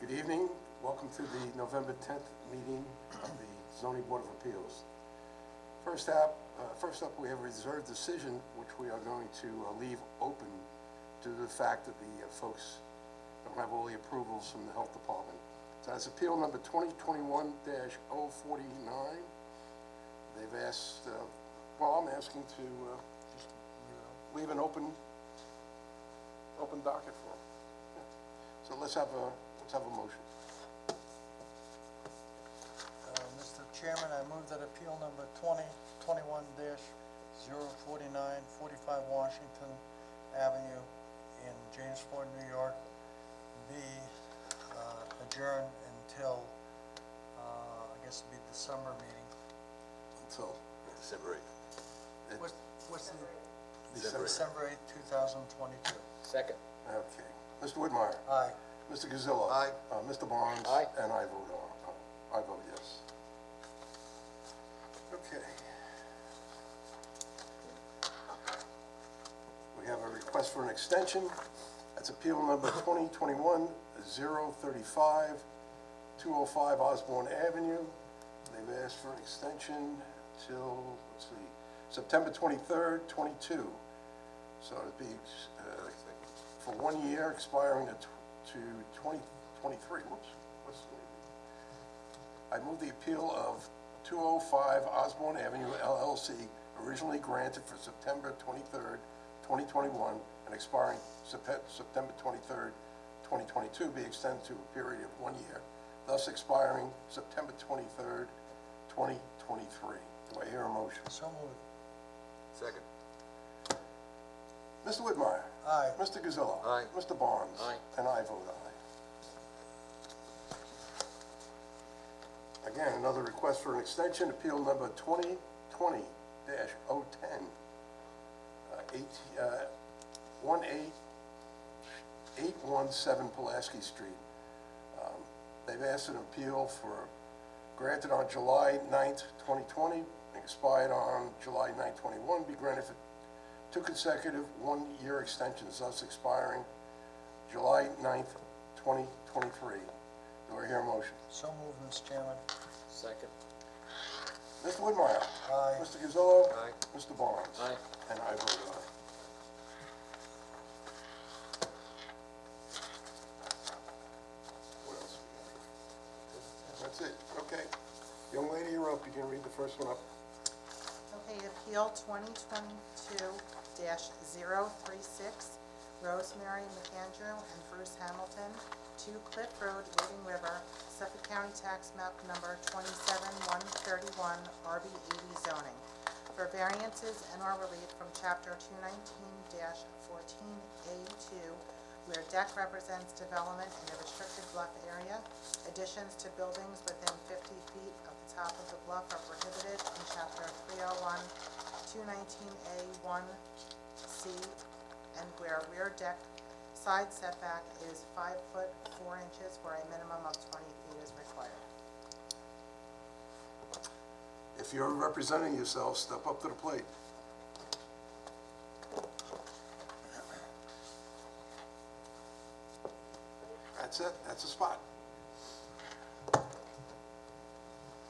Good evening. Welcome to the November 10th meeting of the Zoning Board of Appeals. First up, we have a reserved decision, which we are going to leave open due to the fact that the folks don't have all the approvals from the Health Department. So that's appeal number 2021-049. They've asked, I'm asking to just leave an open docket for them. So let's have a motion. Mr. Chairman, I move that appeal number 2021-049, 45 Washington Avenue in Jamesport, New York, be adjourned until, I guess it'd be December meeting. Until December 8th. What's the? December. December 8th, 2022. Second. Okay. Mr. Whitmire? Aye. Mr. Gazillo? Aye. Mr. Barnes? Aye. And I vote yes. Okay. We have a request for an extension. That's appeal number 2021-035, 205 Osborne Avenue. They've asked for an extension till, September 23rd, 22. So it'd be for 1 year, expiring to 2023. I move the appeal of 205 Osborne Avenue LLC, originally granted for September 23rd, 2021, and expiring September 23rd, 2022, be extended to a period of 1 year, thus expiring September 23rd, 2023. Do I hear a motion? So moved. Second. Mr. Whitmire? Aye. Mr. Gazillo? Aye. Mr. Barnes? Aye. And I vote aye. Again, another request for an extension, appeal number 2020-010, 817 Pulaski Street. They've asked an appeal granted on July 9th, 2020, expired on July 9th, 21, be granted for 2 consecutive 1-year extensions, thus expiring July 9th, 2023. Do I hear a motion? So moved, Mr. Chairman. Second. Mr. Whitmire? Aye. Mr. Gazillo? Aye. Mr. Barnes? Aye. And I vote aye. What else we got? That's it, okay. Young lady, you're up. You can read the first one up. Okay, appeal 2022-036, Rosemary McAndrew and Bruce Hamilton, 2 Cliff Road, Wading River, Suffolk County Tax Map Number 27131, RB80 zoning, for variances and/or relief from Chapter 219-14A2, where deck represents development in a restricted bluff area. Additions to buildings within 50 feet of the top of the bluff are prohibited in Chapter 301, 219A1C, and where rear deck side setback is 5 foot 4 inches, where a minimum of 20 feet is required. If you're representing yourself, step up to the plate. That's it. That's the spot. Now,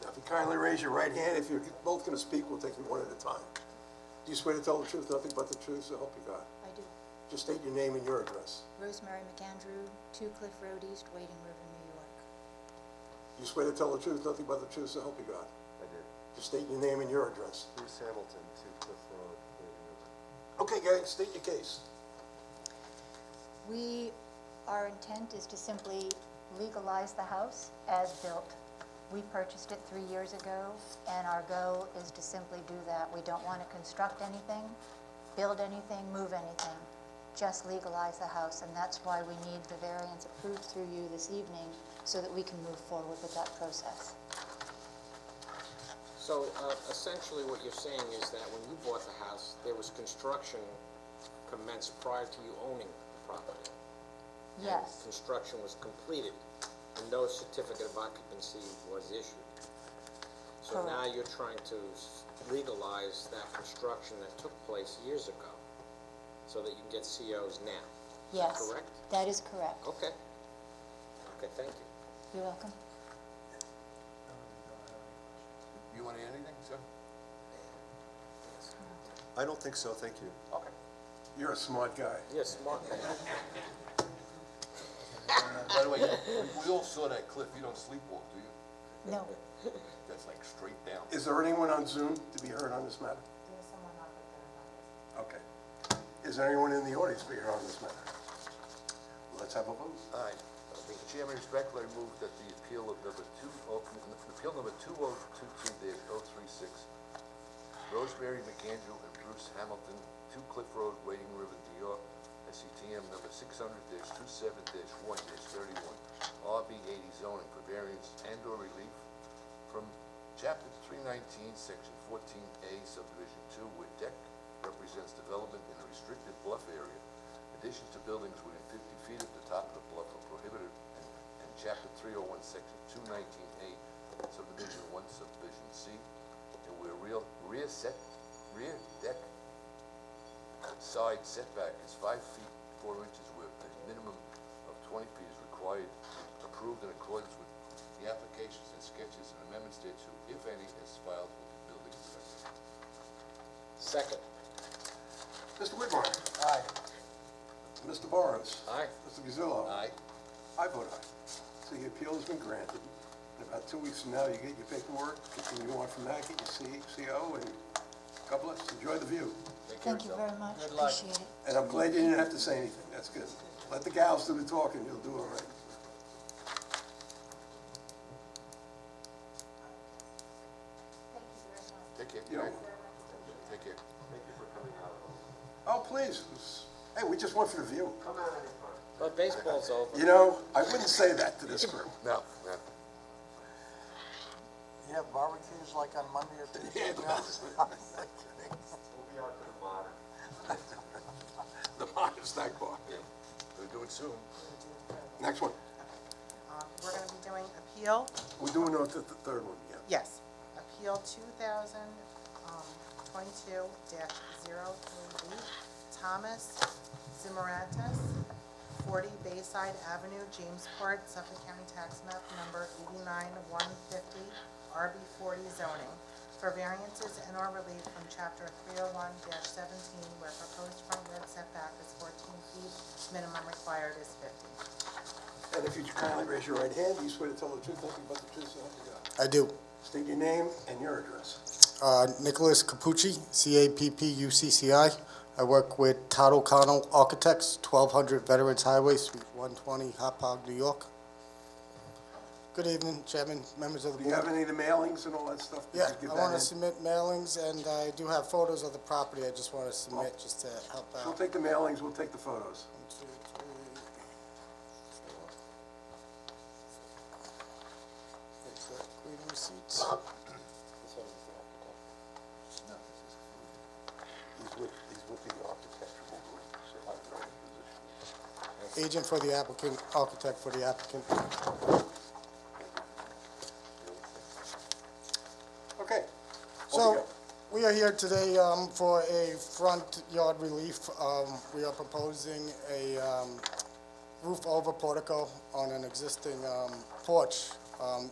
if you kindly raise your right hand, if you're both going to speak, we'll take you one at a time. Do you swear to tell the truth, nothing but the truth, so help you God? I do. Just state your name and your address. Rosemary McAndrew, 2 Cliff Road East, Wading River, New York. You swear to tell the truth, nothing but the truth, so help you God? I did. Just state your name and your address. Bruce Hamilton, 2 Cliff Road, Wading River. Okay, guys, state your case. Our intent is to simply legalize the house as built. We purchased it 3 years ago, and our goal is to simply do that. We don't want to construct anything, build anything, move anything, just legalize the house, and that's why we need the variance approved through you this evening so that we can move forward with that process. So essentially what you're saying is that when you bought the house, there was construction commenced prior to you owning the property. Yes. And construction was completed, and no certificate of occupancy was issued. So Correct. now you're trying to legalize that construction that took place years ago, so that you can get COs now. Yes. Correct? That is correct. Okay. Okay, thank you. You're welcome. You want to add anything, sir? I don't think so, thank you. Okay. You're a smart guy. Yes, smart man. By the way, we all saw that cliff. You don't sleepwalk, do you? No, That's like straight down. Is there anyone on Zoom to be heard on this matter? There's someone up there. Okay. Is there anyone in the audience to be heard on this matter? Let's have a vote. Aye. Mr. Chairman, respectfully, I move that the appeal of appeal number 2022-036, Rosemary McAndrew and Bruce Hamilton, 2 Cliff Road, Wading River, New York, SCTM number 600-27-1-31, RB80 zoning for variance and/or relief from Chapter 319, Section 14A, Subdivision 2, where deck represents development in a restricted bluff area. Additions to buildings within 50 feet of the top of the bluff are prohibited, and Chapter 301, Section 219A, Subdivision 1, Subdivision C, and where rear deck side setback is 5 feet 4 inches, where a minimum of 20 feet is required, approved in accordance with the applications and sketches and amendments thereto, if any, as filed with the building inspector. Second. Mr. Whitmire? Aye. Mr. Barnes? Aye. Mr. Gazillo? Aye. I vote aye. So your appeal has been granted. In about 2 weeks from now, you get your paperwork, continue on from that, get your CO, and God bless. Enjoy the view. Take care of thank you yourself. very much, Good luck. appreciate it. And I'm glad you didn't have to say anything. That's good. Let the gals do the talking. You'll do all right. Take care. You know- Take care. Oh, please. Hey, we just went for the view. But baseball's over. You know, I wouldn't say that to this group. No, no. You have barbecues like on Monday or Tuesday? The modern snack bar. Yeah. We'll do it soon. Next one. We're gonna be doing appeal, We're doing the third one, yeah. yes, appeal 2022-038, Thomas Zimmerantis, 40 Bayside Avenue, Jamesport, Suffolk County Tax Map Number 89150, RB40 zoning, for variances and/or relief from Chapter 301-17, where proposed front yard setback is 14 feet, minimum required is 50. And if you kindly raise your right hand, do you swear to tell the truth, nothing but the truth, so help you God? I do. State your name and your address. Nicholas Capucci, Cappucci. I work with Todd O'Connell Architects, 1200 Veterans Highway, Suite 120, Hop Hog, New York. Good evening, Chairman, members of the Do you board. have any of the mailings and all that stuff? Did Yeah, you give I that want to in? submit mailings, and I do have photos of the property I just want to submit just to help We'll out. take the mailings, we'll take the photos. 1, 2, 3, 4. Here's the green receipts. He's with the architectural group, so I'm not in position. Agent for the applicant, architect for the applicant. Okay. So, we are here today for a front yard relief. We are proposing a roof over portico on an existing porch.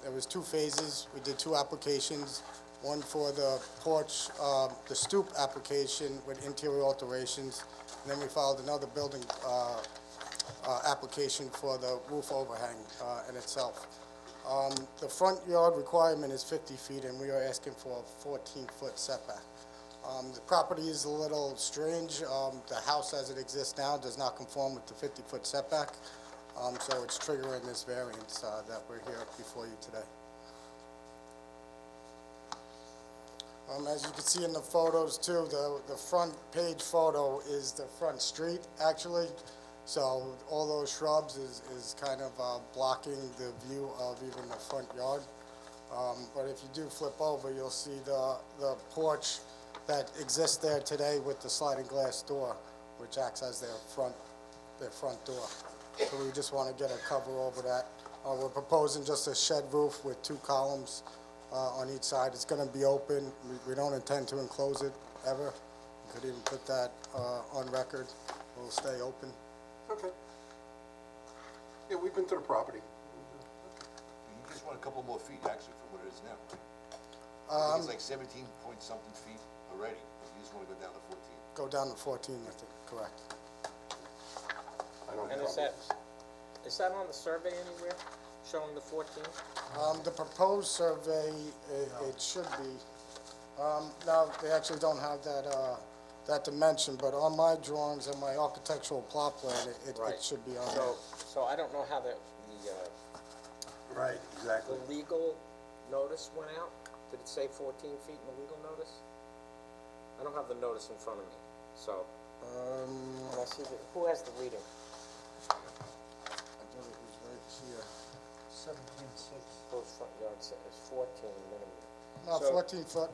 There was 2 phases. We did 2 applications, one for the porch, the stoop application with interior alterations, and then we filed another building application for the roof overhang in itself. The front yard requirement is 50 feet, and we are asking for a 14-foot setback. The property is a little strange. The house as it exists now does not conform with the 50-foot setback, so it's triggering this variance that we're here before you today. As you can see in the photos too, the front page photo is the front street, actually. So all those shrubs is kind of blocking the view of even the front yard. But if you do flip over, you'll see the porch that exists there today with the sliding glass door, which acts as their front door. So we just want to get a cover over that. We're proposing just a shed roof with 2 columns on each side. It's going to be open. We don't intend to enclose it ever. We could even put that on record. It'll stay open. Okay. Yeah, we've been to the property. showing a couple more feet actually from what it is now. I think it's like 17 point something feet already, but you just wanna go down to 14. Go down to 14, I think, correct. I don't And know. is that on the survey anywhere, showing the 14? The proposed survey, it should be, now, they actually don't have that dimension, but on my drawings and my architectural plot plan, it Right. should be on there. So I don't know how the Right, exactly. legal notice went out. Did it say 14 feet in the legal notice? I don't have the notice in front of me, so, and I see who has the reading? I believe it was right here. 17.6. Those front yard set is 14 minimum. No, So- 14 foot.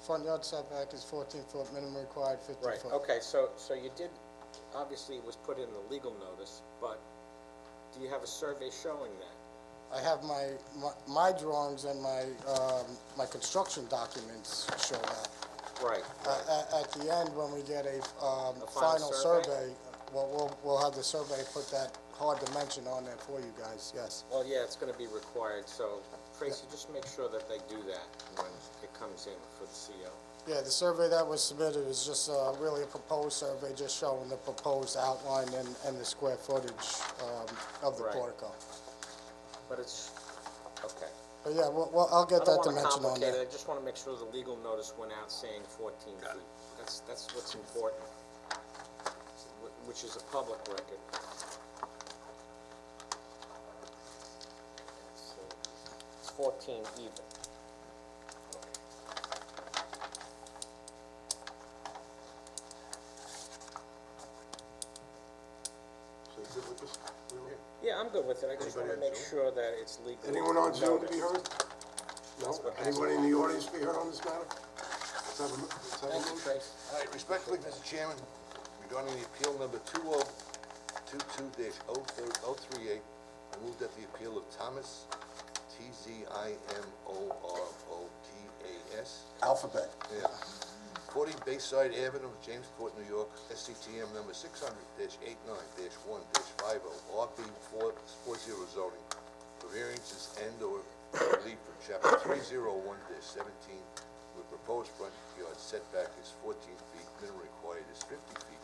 Front yard setback is 14 foot, minimum required 50 Right, foot. okay, so you did, obviously it was put in the legal notice, but do you have a survey showing that? I have my drawings and my construction documents show that. Right, At the end, when we get a final final survey? survey, we'll have the survey put that hard dimension on there for you guys, yes. well, yeah, it's gonna be required, so Tracy, just make sure that they do that when it comes in for the CO. Yeah, the survey that was submitted is just really a proposed survey, just showing the proposed outline and the square footage of the Right. portico. But it's, okay. But yeah, I'll get that I don't dimension wanna on complicate there. it, I just wanna make sure the legal notice went out saying 14 feet. That's what's important, which is a public record. So, it's 14 even. So you good with this? Yeah, I'm good with it, I just wanna Anybody on make Zoom? sure that it's legal. Anyone on Zoom to be heard? No? That's what has Anybody in the audience to be heard on this matter? Let's have a Thank you, motion. Trace. All right, respectfully, Mr. Chairman, regarding the appeal number 2022-038, I move that the appeal of Thomas, T-Z-I-M-O-R-O-T-A-S, Alphabet. yeah, 40 Bayside Avenue, Jamesport, New York, SCTM number 600-89-1-50, RB40 zoning, for variances and/or relief from chapter 301-17, with proposed front yard setback is 14 feet, minimum required is 50 feet.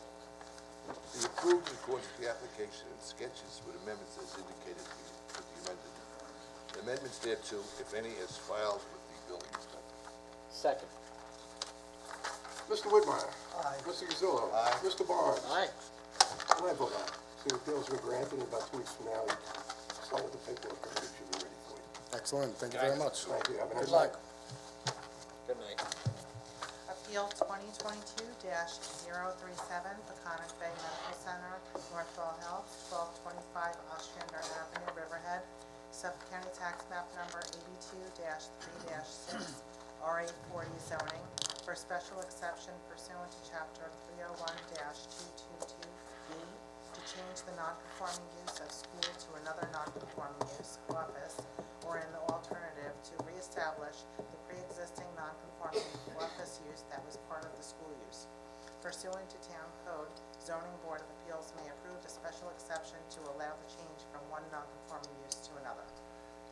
Be approved in accordance with the application and sketches with amendments as indicated with the amended. Amendments thereto, if any, as filed with the building inspector. Second. Mr. Whitmire. Aye. Mr. Gazillo. Aye. Mr. Barnes. Aye. And I vote aye. So the appeal's been granted, in about 2 weeks from now, we'll start with the paperwork, and it should be ready for you. Excellent, thank you very much. Thank you, have a nice Good luck. night. Good night. Appeal 2022-037, Peconic Bay Medical Center, Northwell Health, 1225 Ostrander Avenue, Riverhead, Suffolk County Tax Map Number 82-3-6, RA40 zoning, for special exception pursuant to Chapter 301-222B, to change the non-conforming use of school to another non-conforming use, office, or in the alternative, to reestablish the pre-existing non-conforming office use that was part of the school use. Pursuant to Town Code, Zoning Board of Appeals may approve a special exception to allow the change from one non-conforming use to another.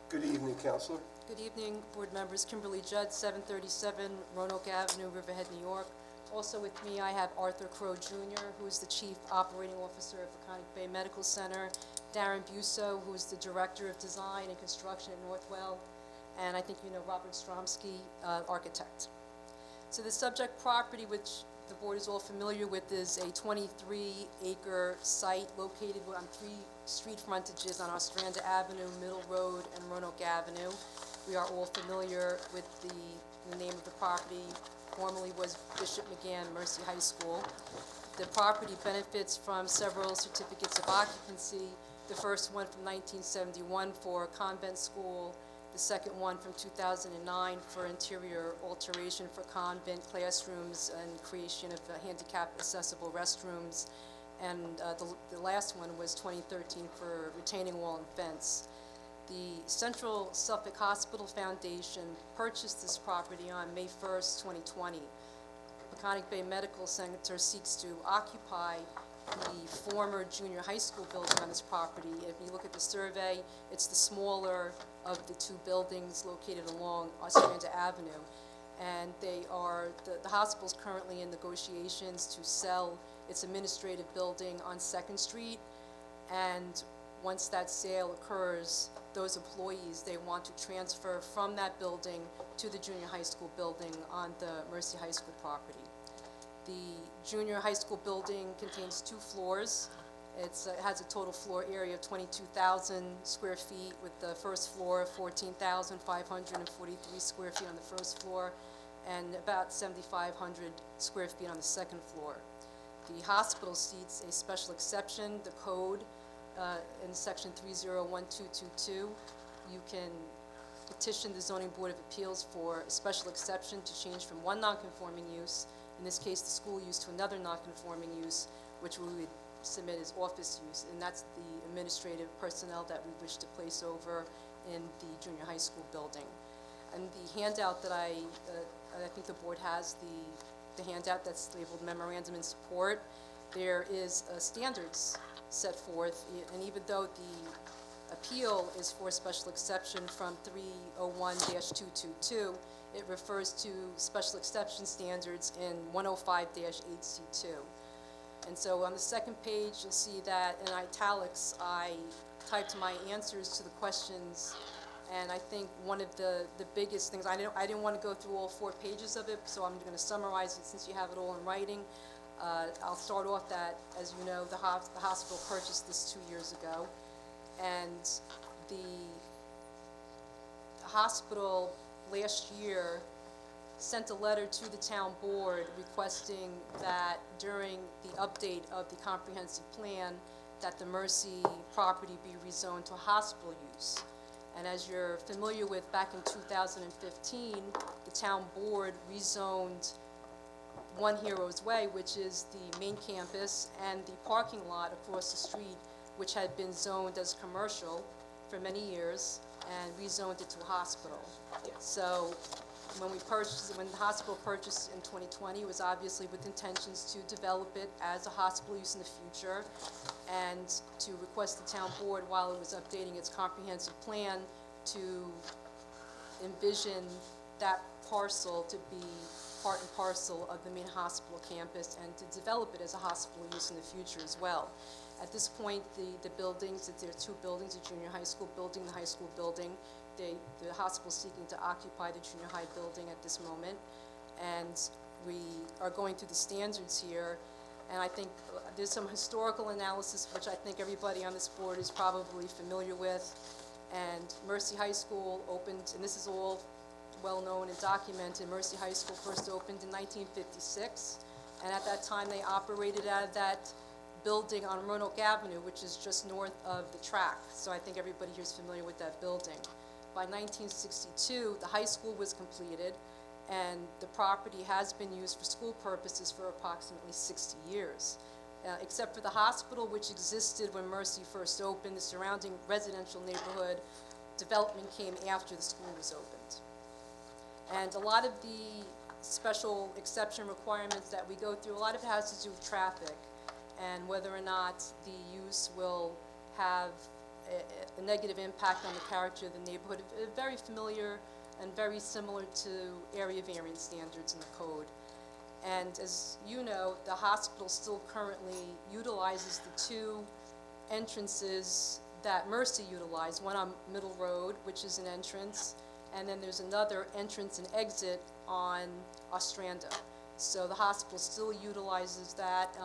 Good evening, Counselor. Good evening, board members. Kimberly Judd, 737 Roanoke Avenue, Riverhead, New York. Also with me, I have Arthur Crow Jr., who is the Chief Operating Officer of Peconic Bay Medical Center, Darren Busso, who is the Director of Design and Construction at Northwell, and I think you know Robert Stromsky, architect. So the subject property, which the board is all familiar with, is a 23-acre site located on 3 street frontages on Ostrander Avenue, Middle Road, and Roanoke Avenue. We are all familiar with the name of the property, formerly was Bishop McGann Mercy High School. The property benefits from several certificates of occupancy, the first one from 1971 for a convent school, the second one from 2009 for interior alteration for convent classrooms and creation of handicap accessible restrooms, and the last one was 2013 for retaining wall and fence. The Central Suffolk Hospital Foundation purchased this property on May 1st, 2020. Peconic Bay Medical Center seeks to occupy the former junior high school building on this property. If you look at the survey, it's the smaller of the two buildings located along Ostrander Avenue. And the hospital's currently in negotiations to sell its administrative building on Second Street. And once that sale occurs, those employees, they want to transfer from that building to the junior high school building on the Mercy High School property. The junior high school building contains 2 floors. It has a total floor area of 22,000 square feet, with the first floor 14,543 square feet on the first floor, and about 7,500 square feet on the second floor. The hospital seats a special exception, the code in section 301222. You can petition the Zoning Board of Appeals for a special exception to change from one nonconforming use, in this case the school use, to another nonconforming use, which we would submit as office use, and that's the administrative personnel that we wish to place over in the junior high school building. And the handout that I think the board has, the handout that's labeled memorandum in support, there is standards set forth, and even though the appeal is for special exception from 301-222, it refers to special exception standards in 105-8C2. And so on the second page, you'll see that in italics, I typed my answers to the questions, and I think one of the biggest things, I didn't want to go through all 4 pages of it, so I'm going to summarize it since you have it all in writing. I'll start off that, as you know, the hospital purchased this 2 years ago, and the hospital last year sent a letter to the town board requesting that during the update of the comprehensive plan, that the Mercy property be rezoned to hospital use. And as you're familiar with, back in 2015, the town board rezoned One Heroes Way, which is the main campus, and the parking lot across the street, which had been zoned as commercial for many years, and rezoned it to a hospital. So when the hospital purchased in 2020, it was obviously with intentions to develop it as a hospital use in the future, and to request the town board, while it was updating its comprehensive plan, to envision that parcel to be part and parcel of the main hospital campus, and to develop it as a hospital use in the future as well. At this point, the buildings, there are 2 buildings, the junior high school building, the high school building. The hospital is seeking to occupy the junior high building at this moment, and we are going through the standards here, and I think there's some historical analysis which I think everybody on this board is probably familiar with. And Mercy High School opened, and this is all well-known and documented, Mercy High School first opened in 1956, and at that time they operated out of that building on Roanoke Avenue, which is just north of the track, so I think everybody here is familiar with that building. By 1962, the high school was completed, and the property has been used for school purposes for approximately 60 years. Except for the hospital, which existed when Mercy first opened, the surrounding residential neighborhood development came after the school was opened. And a lot of the special exception requirements that we go through, a lot of it has to do with traffic, and whether or not the use will have a negative impact on the character of the neighborhood. Very familiar and very similar to area variance standards in the code. And as you know, the hospital still currently utilizes the 2 entrances that Mercy utilized, one on Middle Road, which is an entrance, and then there's another entrance and exit on Ostrander. So the hospital still utilizes that.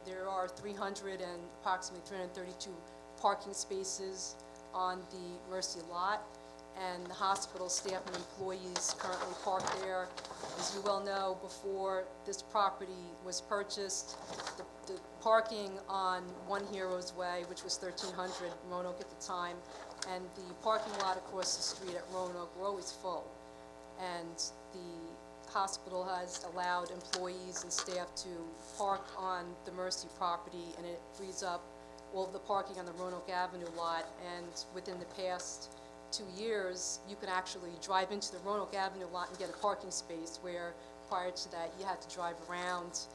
There are approximately 332 parking spaces on the Mercy lot, and the hospital staff and employees currently park there. As you well know, before this property was purchased, the parking on One Heroes Way, which was 1300 Roanoke at the time, and the parking lot across the street at Roanoke were always full. And the hospital has allowed employees and staff to park on the Mercy property, and it frees up all of the parking on the Roanoke Avenue lot. And within the past 2 years, you can actually drive into the Roanoke Avenue lot and get a parking space, where prior to that you had to drive around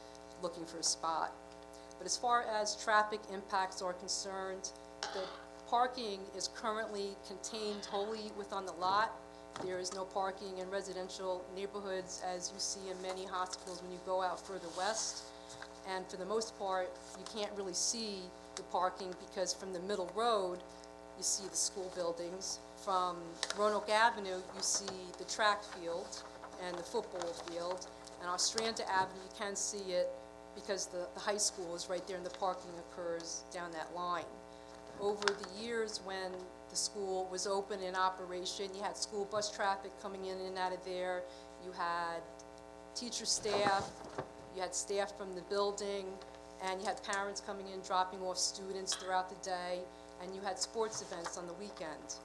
looking for a spot. But as far as traffic impacts are concerned, the parking is currently contained wholly within the lot. There is no parking in residential neighborhoods, as you see in many hospitals when you go out further west. And for the most part, you can't really see the parking because from the middle road, you see the school buildings. From Roanoke Avenue, you see the track field and the football field. And Ostrander Avenue, you can see it because the high school is right there and the parking occurs down that line. Over the years when the school was open in operation, you had school bus traffic coming in and out of there, you had teacher staff, you had staff from the building, and you had parents coming in, dropping off students throughout the day, and you had sports events on the weekend.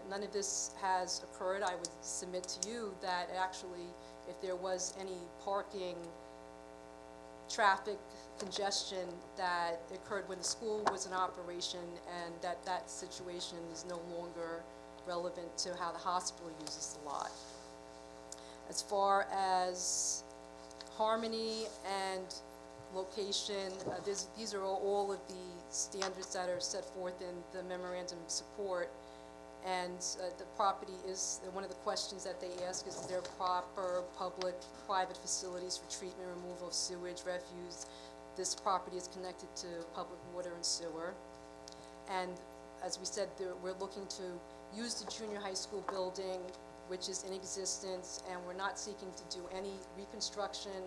None of this has occurred. I would submit to you that actually, if there was any parking traffic congestion that occurred when the school was in operation, and that situation is no longer relevant to how the hospital uses the lot. As far as harmony and location, these are all of the standards that are set forth in the memorandum of support. And the property is, one of the questions that they ask is there proper public, private facilities for treatment, removal of sewage, refuse. This property is connected to public water and sewer. And as we said, we're looking to use the junior high school building, which is in existence, and we're not seeking to do any reconstruction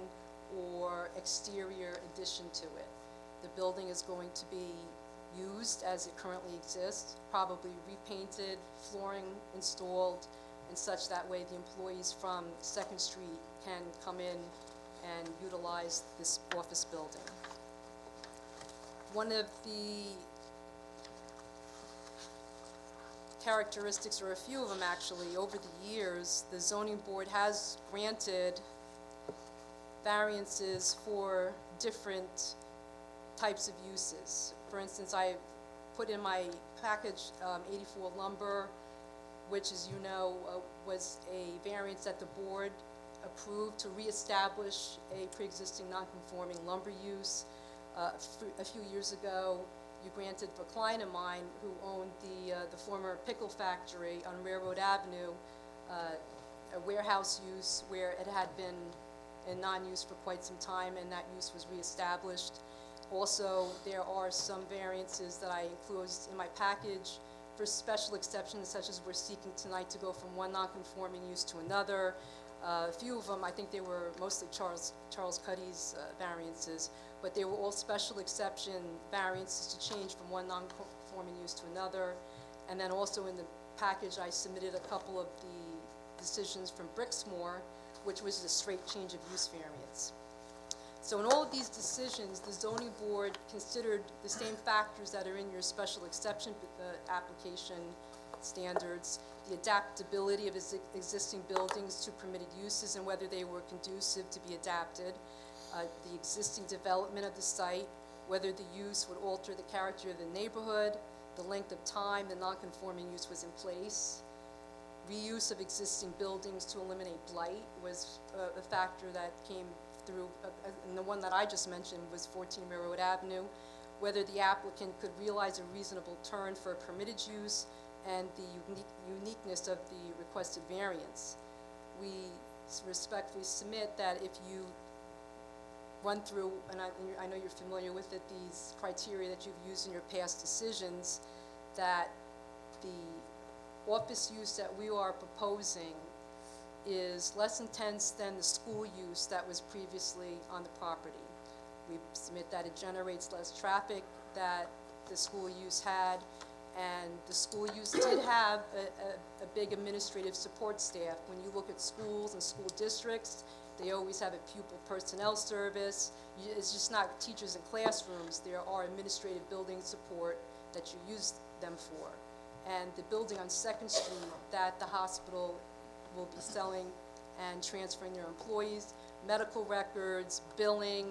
or exterior addition to it. The building is going to be used as it currently exists, probably repainted, flooring installed, and such that way the employees from 2nd Street can come in and utilize this office building. One of the characteristics, or a few of them actually, over the years, the zoning board has granted variances for different types of uses. For instance, I put in my package 84 lumber, which, as you know, was a variance that the board approved to reestablish a pre-existing non-conforming lumber use. A few years ago, you granted for a client of mine who owned the former pickle factory on Railroad Avenue a warehouse use where it had been in non-use for quite some time, and that use was reestablished. Also, there are some variances that I enclosed in my package for special exceptions, such as we're seeking tonight to go from one non-conforming use to another. A few of them, I think they were mostly Charles Cuddy's variances, but they were all special exception variances to change from one non-conforming use to another. And then also in the package, I submitted a couple of the decisions from Brixmore, which was a straight change of use variance. So in all of these decisions, the zoning board considered the same factors that are in your special exception application standards, the adaptability of existing buildings to permitted uses and whether they were conducive to be adapted, the existing development of the site, whether the use would alter the character of the neighborhood, the length of time the non-conforming use was in place, reuse of existing buildings to eliminate blight was a factor that came through, and the one that I just mentioned was 14 Railroad Avenue, whether the applicant could realize a reasonable turn for a permitted use, and the uniqueness of the requested variance. We respectfully submit that if you run through, and I know you're familiar with it, these criteria that you've used in your past decisions, that the office use that we are proposing is less intense than the school use that was previously on the property. We submit that it generates less traffic that the school use had, and the school use did have a big administrative support staff. When you look at schools and school districts, they always have a pupil personnel service. It's just not teachers and classrooms. There are administrative building support that you use them for. And the building on 2nd Street that the hospital will be selling and transferring their employees, medical records, billing.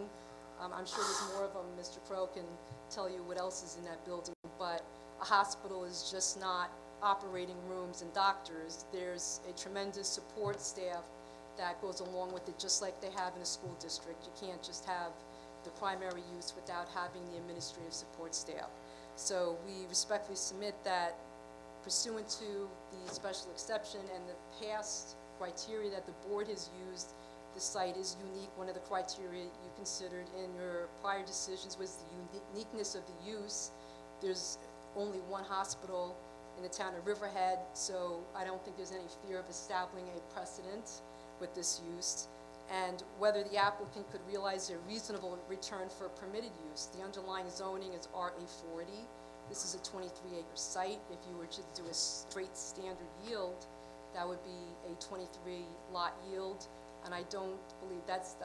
I'm sure there's more of them. Mr. Crow can tell you what else is in that building, but a hospital is just not operating rooms and doctors. There's a tremendous support staff that goes along with it, just like they have in a school district. You can't just have the primary use without having the administrative support staff. So we respectfully submit that pursuant to the special exception and the past criteria that the board has used, the site is unique. One of the criteria you considered in your prior decisions was the uniqueness of the use. There's only one hospital in the town of Riverhead, so I don't think there's any fear of establishing a precedent with this use. And whether the applicant could realize a reasonable return for permitted use. The underlying zoning is RA 40. This is a 23-acre site. If you were to do a straight standard yield, that would be a 23-lot yield, and I don't believe that's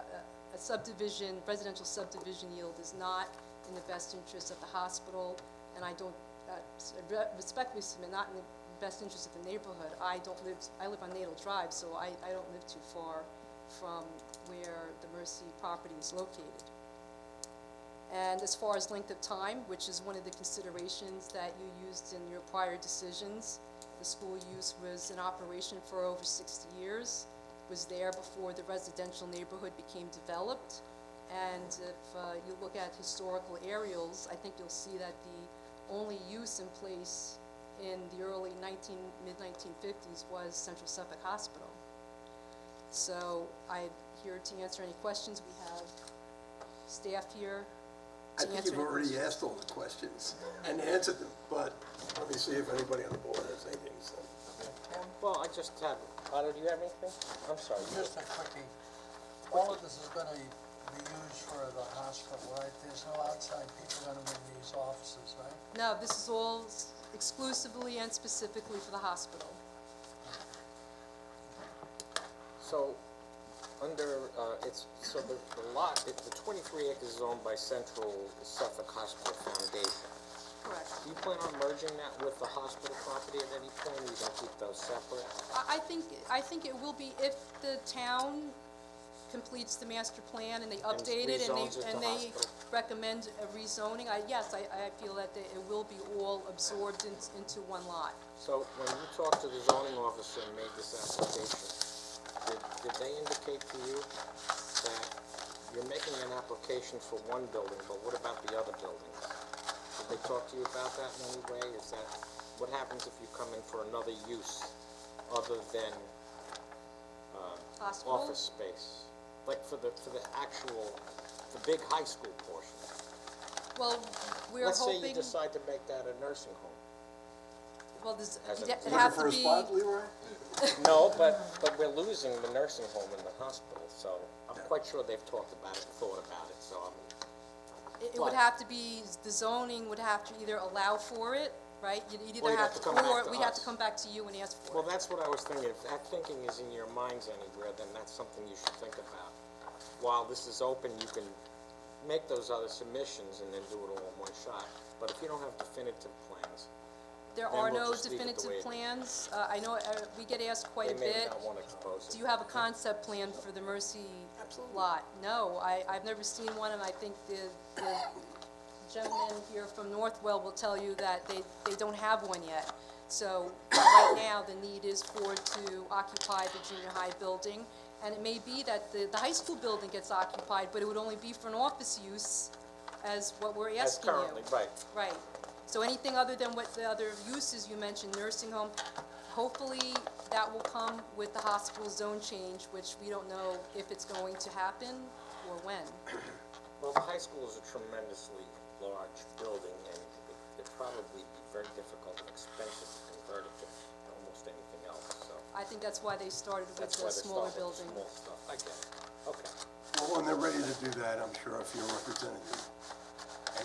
a subdivision, residential subdivision yield is not in the best interest of the hospital, and I don't, respectfully submit, not in the best interest of the neighborhood. I live on Natal Drive, so I don't live too far from where the Mercy property is located. And as far as length of time, which is one of the considerations that you used in your prior decisions, the school use was in operation for over 60 years, was there before the residential neighborhood became developed. And if you look at historical aerials, I think you'll see that the only use in place in the early mid-1950s was Central Suffolk Hospital. So I'm here to answer any questions. We have staff here I to think answer you've any already questions. asked all the questions and answered them, but let me see if anybody on the board has anything to say. Well, I just have, Otto, do you have anything? I'm sorry. Just a quickie, all of this is gonna be used for the hospital, right? There's no outside people gonna be in these offices, right? No, this is all exclusively and specifically for the hospital. So, under, so the lot, the 23 acres is owned by Central Suffolk Hospital Foundation. Correct. Do you plan on merging that with the hospital property at any point, or you gonna keep those separate? I think it will be if the town completes the master plan and they update it rezones it to and they hospital. recommend a rezoning, I feel that it will be all absorbed into one lot. So, when you talked to the zoning officer and made this application, did they indicate to you that you're making an application for one building, but what about the other buildings? Did they talk to you about that in any way? Is that, what happens if you come in for another use other than Hospital? office space? Like for the actual, the big high school portion? Well, we're Let's say you hoping, decide to make that a nursing home. well, this, as it'd a- have Looking for to a be, spot, Leroy? No, but we're losing the nursing home in the hospital, so I'm quite sure they've talked about it, thought about it, so it would have to be, the zoning would have to either allow for it, right? You'd Or either you'd have have to to, come back or to we'd have to us. come back to you and ask for Well, it. that's what I was thinking. If that thinking is in your minds anywhere, then that's something you should think about. While this is open, you can make those other submissions and then do it all in one shot. But if you don't have definitive plans, There then are we'll no just leave it the way definitive it is. plans. I know, we get asked quite they a may bit. not want to expose it. Do you have a concept plan for the Mercy lot? No, I've never seen one, and I think the gentleman here from Northwell will tell you that they don't have one yet. So right now, the need is to occupy the junior high building, and it may be that the high school building gets occupied, but it would only be for an office use as what we're As asking you. currently, right. Right. So anything other than what the other uses you mentioned, nursing home, hopefully that will come with the hospital zone change, which we don't know if it's going to happen or when. Well, the high school is a tremendously large building, and it'd probably be very difficult and expensive to convert it to almost anything else, so. I think that's why they started with That's the why they smaller start with the building. small stuff. I get it. Okay. Well, when they're ready to do that, I'm sure if you're representative,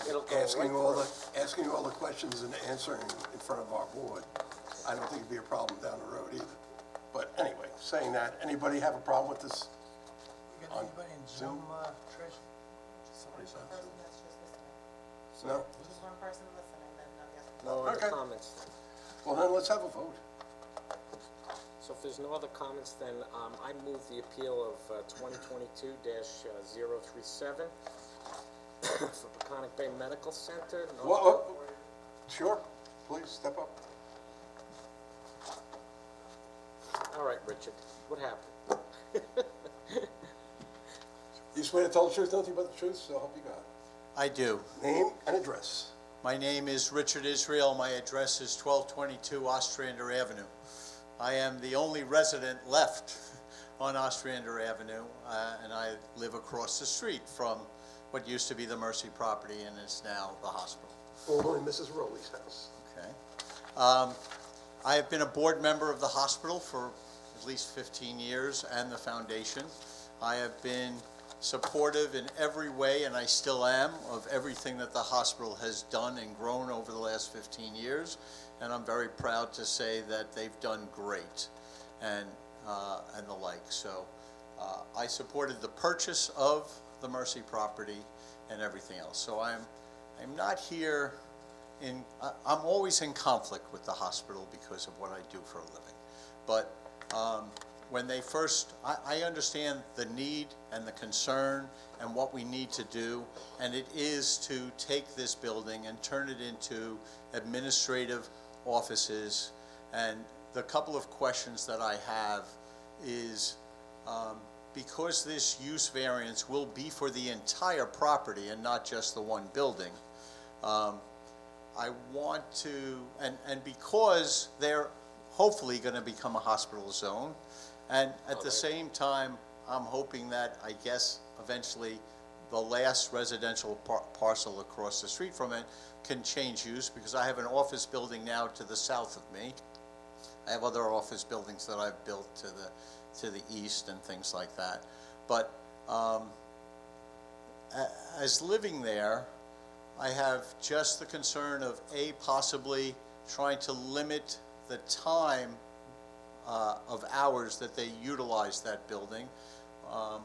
It'll go asking right all the questions and answering in front of our board, I don't think it'd be a problem down the road either. But anyway, saying that, anybody have a problem with this? You got On anybody in Zoom? Zoom, Trish? Somebody's on Person Zoom. that's just listening. No? Just one person listening, then no, yes. No other Okay. comments? Well, then let's have a vote. So if there's no other comments, then I move the appeal of 2022-037 for Peconic Bay Medical Center. Whoa, sure, please, step up. All right, Richard, what happened? You swear to tell the truth, nothing but the truth, so help you God. I do. Name and address. My name is Richard Israel. My address is 1222 Ostrander Avenue. I am the only resident left on Ostrander Avenue, and I live across the street from what used to be the Mercy property and is now the hospital. Formerly Mrs. Rowley's house. Okay. I have been a board member of the hospital for at least 15 years and the foundation. I have been supportive in every way, and I still am, of everything that the hospital has done and grown over the last 15 years. And I'm very proud to say that they've done great and the like. So I supported the purchase of the Mercy property and everything else. So I'm not here I'm always in conflict with the hospital because of what I do for a living. But when they first, I understand the need and the concern and what we need to do, and it is to take this building and turn it into administrative offices. And the couple of questions that I have is, because this use variance will be for the entire property and not just the one building, I want to, and because they're hopefully going to become a hospital zone, and at the same time, I'm hoping that, I guess, eventually the last residential parcel across the street from it can change use, because I have an office building now to the south of me. I have other office buildings that I've built to the east and things like that. But as living there, I have just the concern of possibly trying to limit the time of hours that they utilize that building.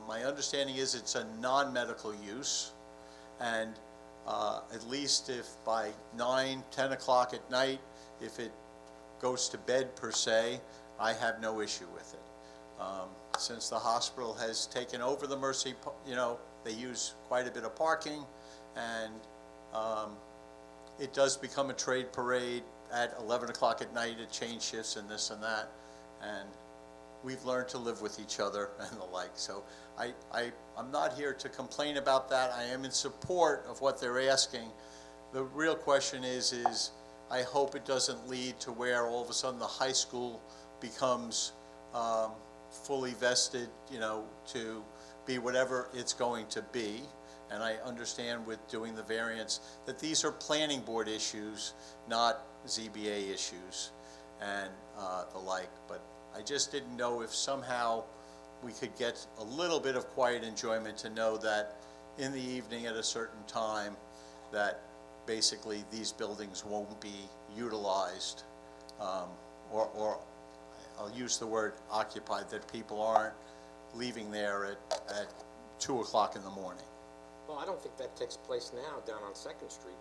My understanding is it's a non-medical use, and at least if by 9, 10 o'clock at night, if it goes to bed per se, I have no issue with it. Since the hospital has taken over the Mercy, they use quite a bit of parking, and it does become a trade parade at 11 o'clock at night at change shifts and this and that, and we've learned to live with each other and the like. So I'm not here to complain about that. I am in support of what they're asking. The real question is I hope it doesn't lead to where all of a sudden the high school becomes fully vested, to be whatever it's going to be. And I understand with doing the variance that these are planning board issues, not ZBA issues and the like. But I just didn't know if somehow we could get a little bit of quiet enjoyment to know that in the evening at a certain time that basically these buildings won't be utilized, or I'll use the word occupied, that people aren't leaving there at 2 o'clock in the morning. Well, I don't think that takes place now down on 2nd Street.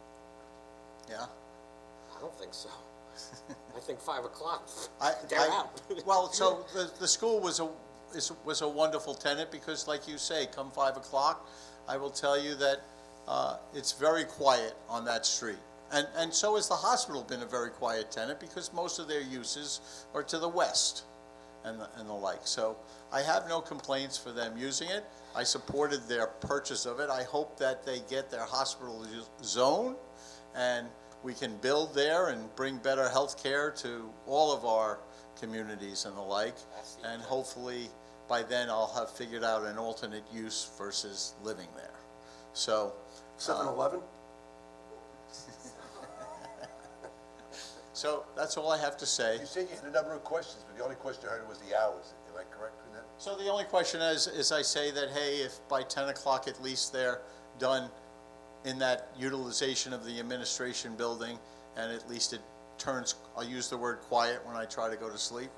Yeah? I don't think so. I think 5 o'clock, I- they're I- out. Well, so the school was a wonderful tenant, because like you say, come 5 o'clock, I will tell you that it's very quiet on that street. And so has the hospital been a very quiet tenant, because most of their uses are to the west and the like. So I have no complaints for them using it. I supported their purchase of it. I hope that they get their hospital zone, and we can build there and bring better health care to all of our communities and the like. And hopefully by then I'll have figured out an alternate use versus living there. So 7-Eleven? so that's all I have to say. You said you had a number of questions, but the only question I heard was the hours. Am I correct in that? So the only question is I say that, hey, if by 10 o'clock at least they're done in that utilization of the administration building, and at least it turns, I'll use the word quiet when I try to go to sleep,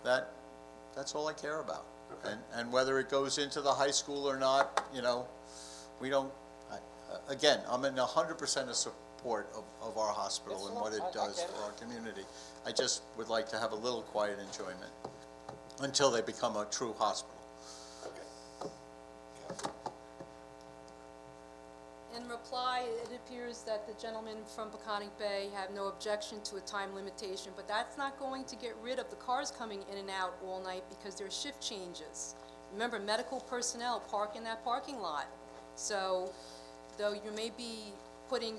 that's all I care about. Okay. And whether it goes into the high school or not, we don't, again, I'm in 100% of support of our hospital and what it does for our community. I just would like to have a little quiet enjoyment until they become a true hospital. In reply, it appears that the gentlemen from Peconic Bay have no objection to a time limitation, but that's not going to get rid of the cars coming in and out all night, because there are shift changes. remember, medical personnel park in that parking lot. So, though you may be putting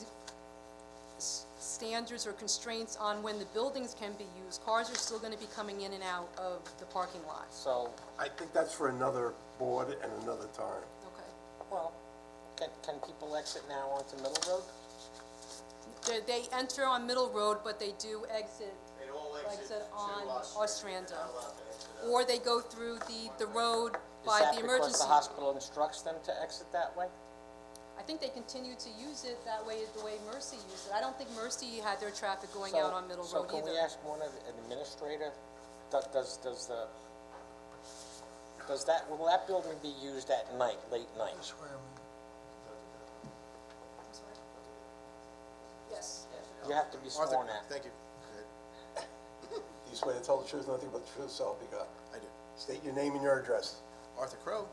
standards or constraints on when the buildings can be used, cars are still gonna be coming in and out of the parking lot. So, I think that's for another board and another time. Okay. well, can people exit now onto Middle Road? They enter on Middle Road, but they do exit, They all exit on Ostrander. Or they go through the road by Is that the because emergency. the hospital instructs them to exit that way? I think they continue to use it that way, the way Mercy used it. I don't think Mercy had their traffic going So- out on Middle Road So either. can we ask one of the administrator, will that building be used at night, late night? I swear, man. I'm sorry? Yes. You have to be Arthur, sworn at. thank you. You swear to tell the truth, nothing but the truth, so help you God. I do. State your name and your address. Arthur Crow.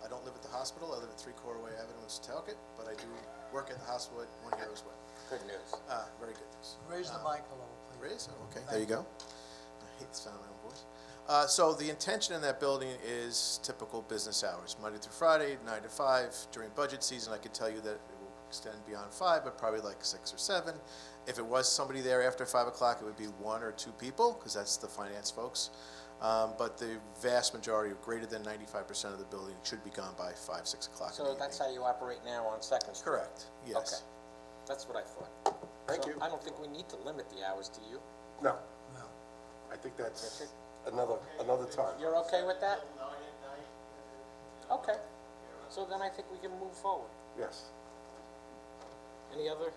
I don't live at the hospital. I live at 3 Corway Avenue in Setauket, but I do work at the hospital at One Heroes Way. Good news. Very good news. Raise the mic a little, please. Raise? Oh, okay, there you go. I hate the sound of my own voice. So the intention in that building is typical business hours, Monday through Friday, 9 to 5. During budget season, I can tell you that it will extend beyond 5, but probably like 6 or 7. If it was somebody there after 5 o'clock, it would be 1 or 2 people, because that's the finance folks. But the vast majority, greater than 95% of the building, should be gone by 5, 6 o'clock in the So evening. that's how you operate now on Second Street? Correct, yes. Okay, that's what I thought. Thank So you. I don't think we need to limit the hours, do you? No, No. I think that's another time. You're okay with that? Okay, so then I think we can move forward. Yes. Any others,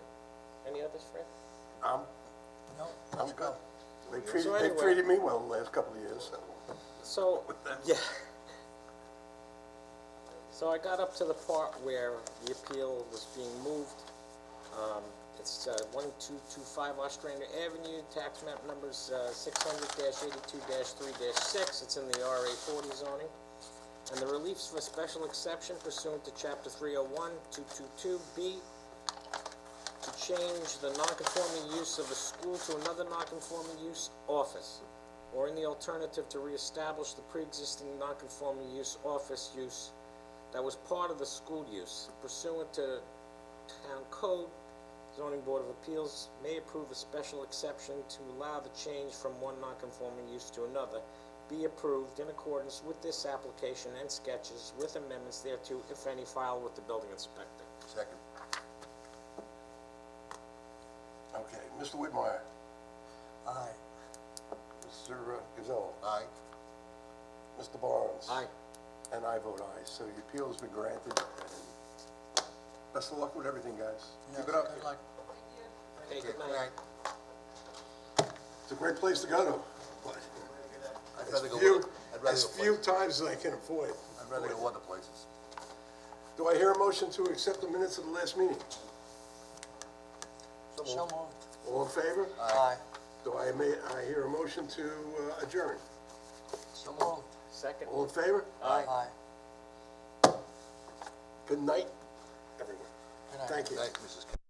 Fred? I'm No, I'm let's go. good. They've So anyway- treated me well the last couple of years, so. So, yeah. So I got up to the part where the appeal was being moved. It's 1225 Ostrander Avenue, tax map numbers 600-82-3-6. It's in the RA 40 zoning. And the reliefs for special exception pursuant to Chapter 301, 222B, to change the non-conforming use of a school to another non-conforming use office, or in the alternative, to reestablish the pre-existing non-conforming use office use that was part of the school use pursuant to Town Code. Zoning Board of Appeals may approve a special exception to allow the change from one non-conforming use to another be approved in accordance with this application and sketches with amendments thereto, if any, filed with the building inspector. Second. Okay, Mr. Whitmire, Aye. Mr. Gazzola, Aye. Mr. Barnes. Aye. And I vote aye, so the appeal has been granted, and best of luck with everything, guys. Keep it up. Good luck. Okay, good Good night. night. It's a great place to go to, but I'd as rather go few, other- I'd rather as go few places. times as I can avoid. I'd rather go other places. Do I hear a motion to accept the minutes of the last meeting? So moved. All in favor? Aye. Do I hear a motion to adjourn? So moved. Second. All in favor? Aye. Good night, everyone. Good night. Thank you. Good night, Mrs. Kennedy.